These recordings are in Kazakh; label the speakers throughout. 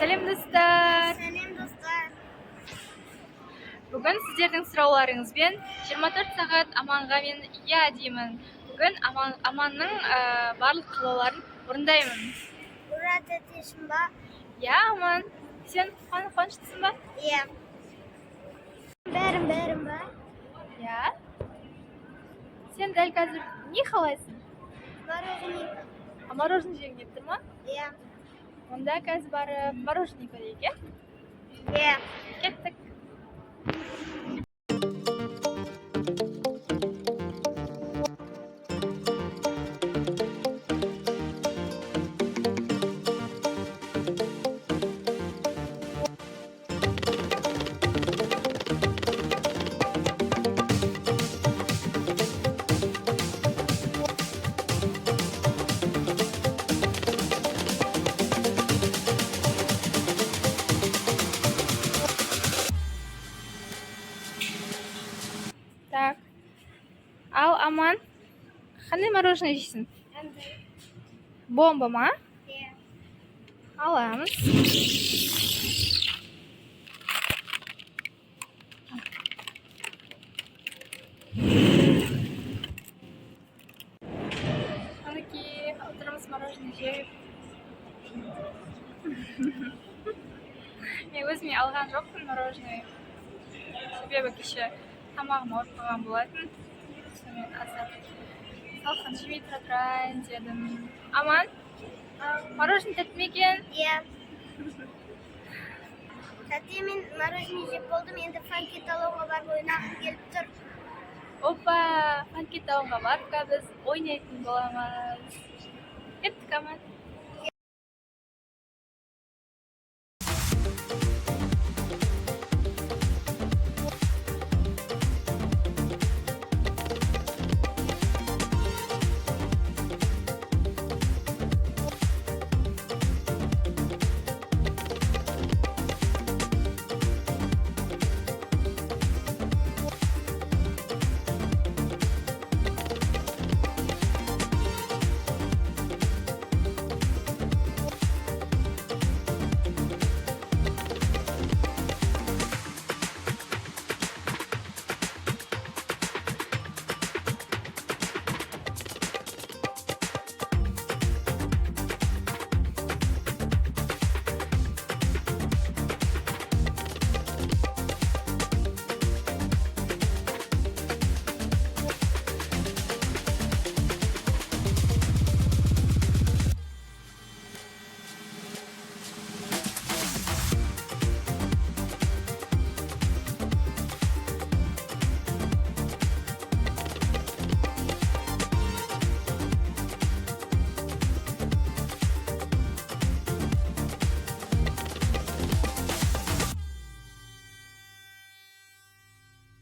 Speaker 1: Сәлем достар.
Speaker 2: Сәлем достар.
Speaker 1: Бүгін сіздердің сұрауларыңызбен 24 сағат Аманға мен иә деймін. Бүгін Аманның барлық қалауларын орындаймын.
Speaker 2: Ура, тәтешім ба?
Speaker 1: Иә, Аман. Сен қуаныштысың ба?
Speaker 2: Иә. Бәрім ба?
Speaker 1: Иә. Сен дәл қазір не қалайсың?
Speaker 2: Мороженое.
Speaker 1: Мороженое жегің келіп тұр ма?
Speaker 2: Иә.
Speaker 1: Онда қазір барып мороженое көрейік, иә?
Speaker 2: Иә.
Speaker 1: Кеттік. Так. Ал Аман, қандай мороженое жейсің? Бомба ма?
Speaker 2: Иә.
Speaker 1: Аламыз. Мінекей, отырмыз мороженое жеп. Мен өзіме алған жоқпын мороженое. Себебі кеше тамағым ауырып қалған болатын. Сонымен азыр салқын жемей тұра тұрайын дедім. Аман, мороженое тәтті ме екен?
Speaker 2: Иә. Тәте, мен мороженое жеп болдым, енді фанкет алуға барып ойнағым келіп тұр.
Speaker 1: Опа, фанкет алуға барып біз ойнайтын боламыз. Кеттік, Аман.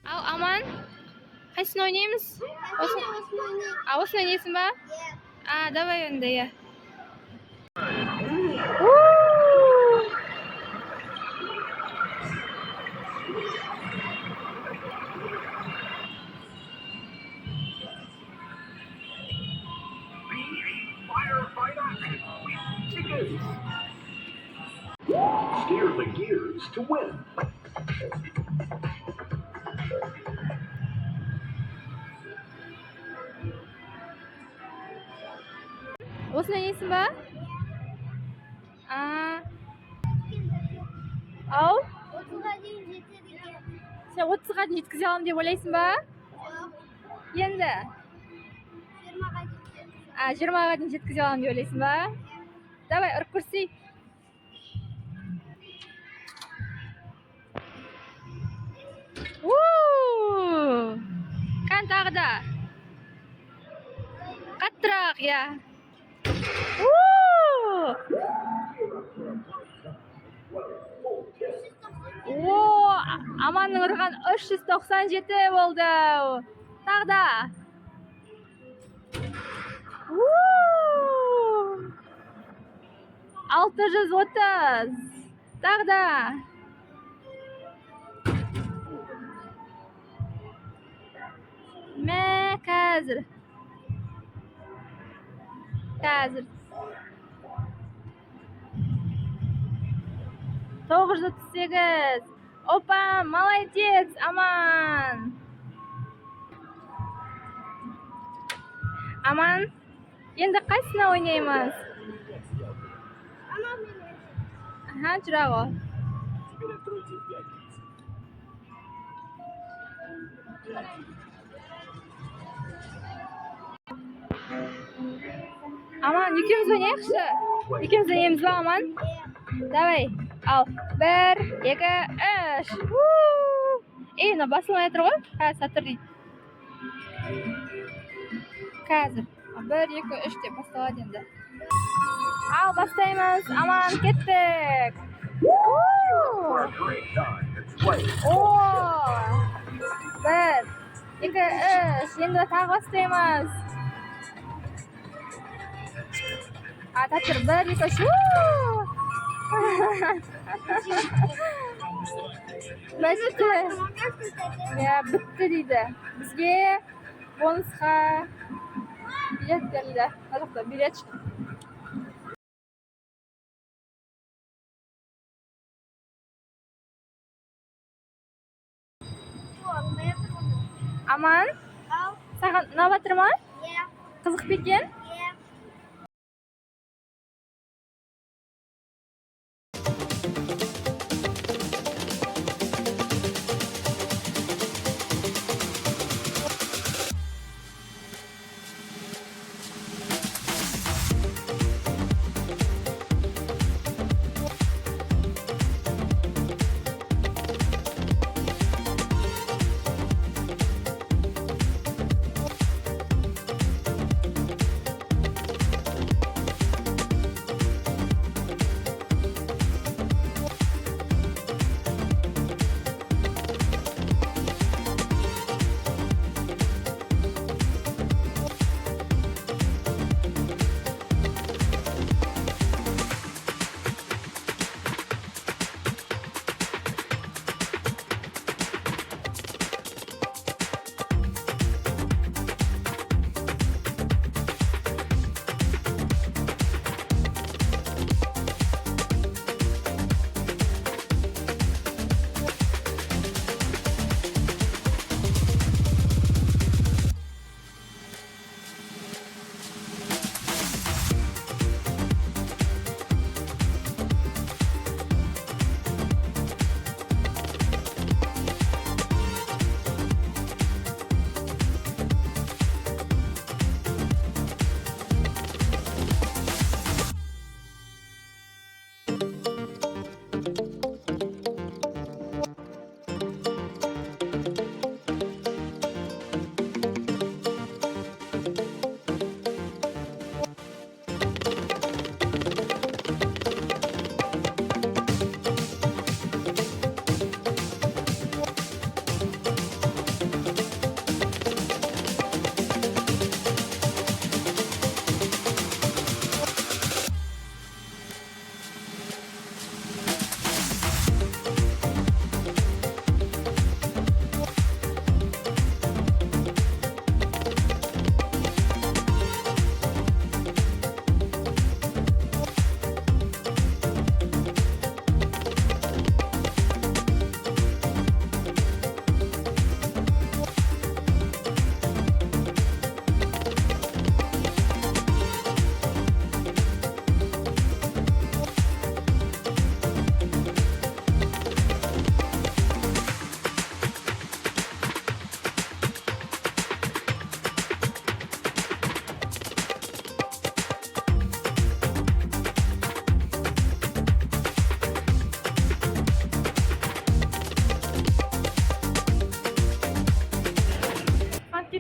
Speaker 1: Ал Аман, қайсысын ойнаймыз? Осыны ойнайсың ба?
Speaker 2: Иә.
Speaker 1: Давай онда, иә.
Speaker 3: Steer the gears to win.
Speaker 1: Осыны ойнайсың ба? Ау?
Speaker 2: 30-ға дейін жетеді екен.
Speaker 1: Сен 30-ға дейін жеткізе аламын деп ойлайсың ба?
Speaker 2: Жоқ,
Speaker 1: Енді?
Speaker 2: 20-ға дейін.
Speaker 1: 20-ға дейін жеткізе аламын деп ойлайсың ба? Давай, ұрып көрсей. Қан тағы да. Қаттырақ, иә. Аманның ұрған 397 болды. Тағы да. 630. Тағы да. Мә, қазір. қазір 938. Опа, молодец, Aman. Aman, endi qaysini o'ynaymiz?
Speaker 2: Ama benim.
Speaker 1: Aha, jura ol. Aman, ikimiz o'ynaylikchi. Ikimiz o'ynaymiz, Aman. Давай, al. 1, 2, 3. Uni bosilmay turib, ha, satr deydi. Hozir 1, 2, 3 deb bosiladi endi. Al, boshlaymiz. Aman, ketdik.
Speaker 3: For a great time, it's play.
Speaker 1: Oo! 1, 2, 3. Endi tag boshlaymiz. Satr 1, 2, 3. Bitti. Ya, bitti deydi. Bizga bonusga bilet berdi. Hozirda bilet chiqdi. Aman,
Speaker 2: Al.
Speaker 1: sаған ұнап жатыр ма?
Speaker 2: Ye.
Speaker 1: Қызық па екен?
Speaker 2: Ye.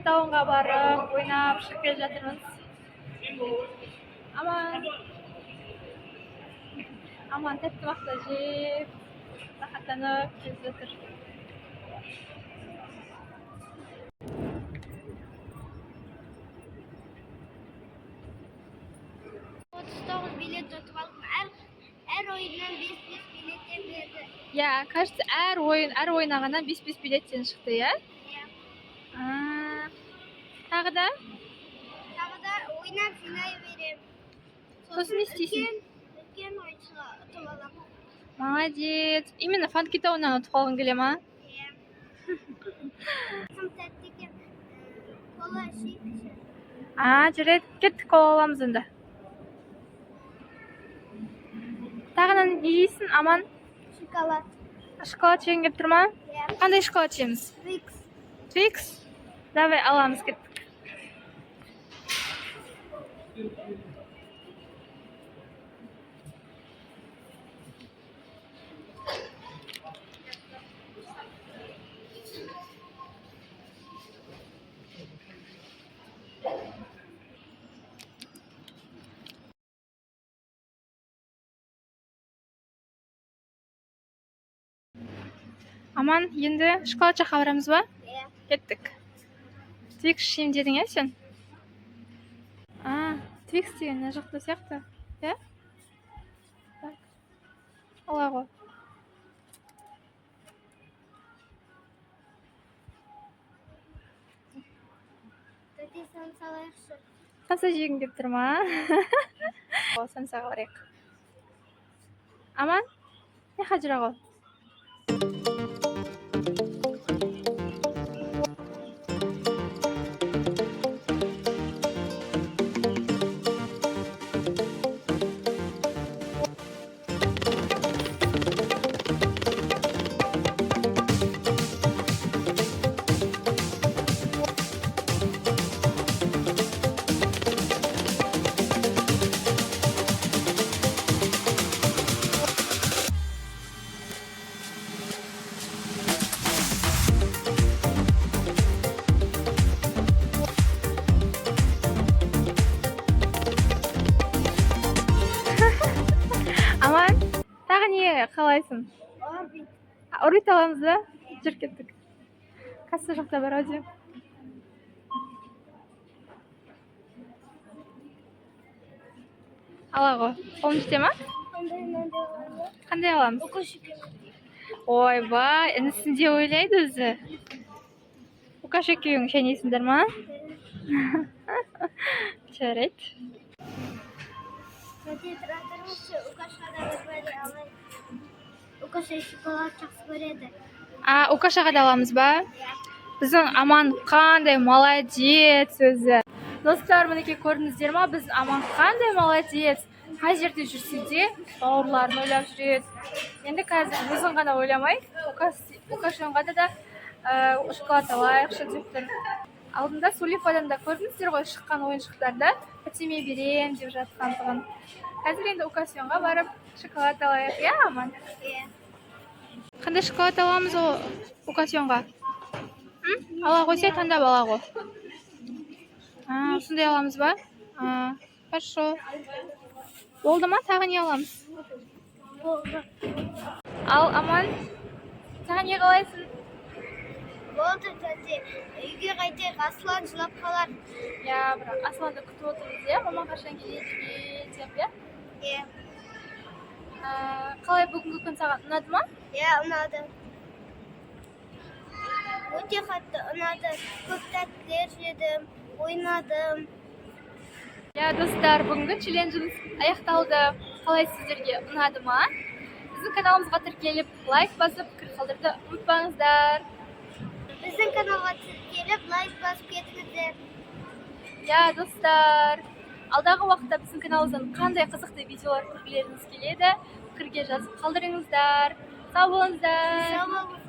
Speaker 1: Tahunga bareng o'ynab chiqib kelib жатырмыз. Aman tepki vaqtda jeb, rahatlanib kelib жатыр.
Speaker 2: Bilet tutup aldım. Her oyundan 5 bilet verdi.
Speaker 1: Ya, кажется, әр ойнағаннан 5 билеттен шықты, ya? Тағы да?
Speaker 2: Tағы da oynап жинай берем.
Speaker 1: Сосын не істейсің?
Speaker 2: Өткен ойыншыға ұтып аламын.
Speaker 1: Молодец. Именно фанкит тауынан ұтып қалғың келе ма?
Speaker 2: Тым тәтті екен. Кола ішейікші.
Speaker 1: Жарайды, кеттік кола аламыз енді. Тағынан не жейсің, Аман?
Speaker 2: Шоколад.
Speaker 1: Шоколад жеген кеп тұр ма? Қандай шоколад жейміз?
Speaker 2: Твикс.
Speaker 1: Твикс? Давай аламыз, кеттік. Аман, енді шоколад жаққа барамыз ба? Кеттік. Твикс ішейін дедің, сен? Твикс деген мына жақта сияқты. Так. Ала ғой.
Speaker 2: Тәте сан салайықшы.
Speaker 1: Қаса жегің кеп тұр ма? Самсаға барайық. Аман, не қажыра ғой? Аман, тағы не қалайсың?
Speaker 2: Орбит.
Speaker 1: Орбит аламыз ба? Жүр кеттік. Касса жақта бар аудио. Ала ғой. Қолың жете ма? Қандай аламыз?
Speaker 2: Укашеке.
Speaker 1: Ойбай, інісінде ойлайды өзі. Укашекеуің шәнесіңдер ма? Жарайды.
Speaker 2: Тәте тұратырмызшы, Укашаға да бәрі алай. Укаша шоколад жақсы көреді.
Speaker 1: Укашаға да аламыз ба? Біздің Аман қандай молодец өзі. Достар, мінекей көрдіңіздер ма? Біз Аман қандай молодец. Қай жерде жүрсе де бауырларын ойлап жүреді. Енді қазір өзін ғана ойламай, Укашаға да шоколад алайықшы деп тұр. Алдында Сулифадан да көрдіңіздер ғой, шыққан ойыншықтарда Фатиме берем деп жатқандығын. Қазір енді Укасионға барып шоколад алайық, Аман? Қандай шоколад аламыз Укасионға? Ала қойсай, таңдап ала ғой. Сондай аламыз ба? Хорошо. Болды ма? Тағы не аламыз?
Speaker 2: Болды.
Speaker 1: Ал, Аман, тағы не қалайсың?
Speaker 2: Болды, тәте. Үйге қайтайық, Аслан жылап қалар.
Speaker 1: Бірақ Асланды күтіп отырмыз, мама қашан келеді деп, Қалай бүгінгі күн саған ұнады ма?
Speaker 2: Ұнады. Өте қатты ұнады. Көп тәттілер жедім, ойнадым.
Speaker 1: Достар, бүгінгі челленджіміз аяқталды. Қалай сіздерге ұнады ма? Біздің каналымызға тіркеліп, лайк басып, пікір қалдыруды ұмытпаңыздар.
Speaker 2: Біздің каналға тіркеліп, лайк басып кетіңіздер.
Speaker 1: Достар, алдағы уақытта біздің каналымыздан қандай қызықты видеолар көргілеріңіз келеді, пікірге жазып қалдырыңыздар. Сау болыңыздар.